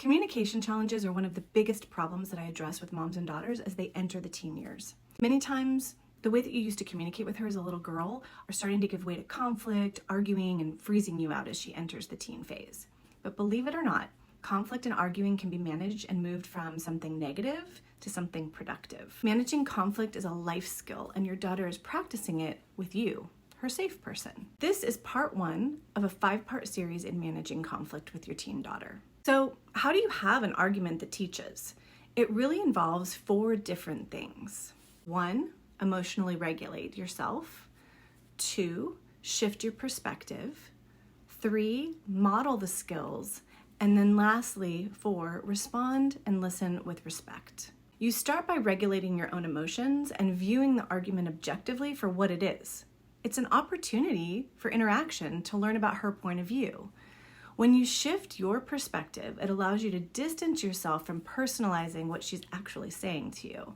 Communication challenges are one of the biggest problems that I address with moms and daughters as they enter the teen years. Many times, the way that you used to communicate with her as a little girl are starting to give way to conflict, arguing, and freezing you out as she enters the teen phase. But believe it or not, conflict and arguing can be managed and moved from something negative to something productive. Managing conflict is a life skill, and your daughter is practicing it with you, her safe person. This is part 1 of a 5-part series in managing conflict with your teen daughter. So, how do you have an argument that teaches? It really involves 4 different things. 1, emotionally regulate yourself. 2, shift your perspective. 3, model the skills. And then lastly, 4, respond and listen with respect. You start by regulating your own emotions and viewing the argument objectively for what it is. It's an opportunity for interaction to learn about her point of view. When you shift your perspective, it allows you to distance yourself from personalizing what she's actually saying to you.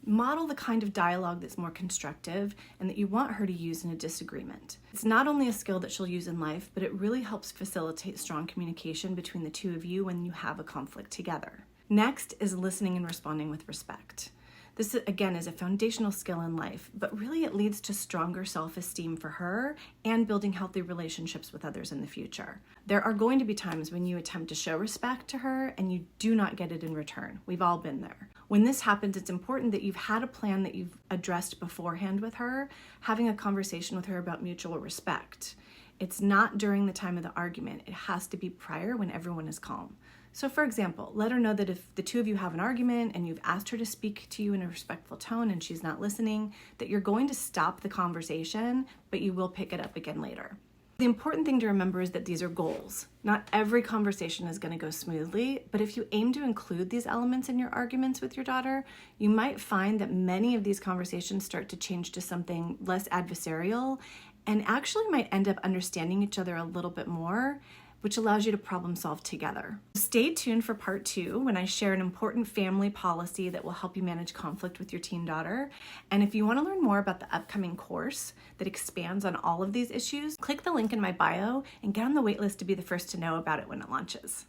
Model the kind of dialogue that's more constructive and that you want her to use in a disagreement. It's not only a skill that she'll use in life, but it really helps facilitate strong communication between the two of you when you have a conflict together. Next is listening and responding with respect. This, again, is a foundational skill in life, but really it leads to stronger self-esteem for her and building healthy relationships with others in the future. There are going to be times when you attempt to show respect to her and you do not get it in return. We've all been there. When this happens, it's important that you've had a plan that you've addressed beforehand with her, having a conversation with her about mutual respect. It's not during the time of the argument. It has to be prior when everyone is calm. So for example, let her know that if the two of you have an argument and you've asked her to speak to you in a respectful tone and she's not listening, that you're going to stop the conversation, but you will pick it up again later. The important thing to remember is that these are goals. Not every conversation is going to go smoothly, but if you aim to include these elements in your arguments with your daughter, you might find that many of these conversations start to change to something less adversarial and actually might end up understanding each other a little bit more, which allows you to problem solve together. Stay tuned for part 2 when I share an important family policy that will help you manage conflict with your teen daughter. And if you want to learn more about the upcoming course that expands on all of these issues, click the link in my bio and get on the waitlist to be the first to know about it when it launches.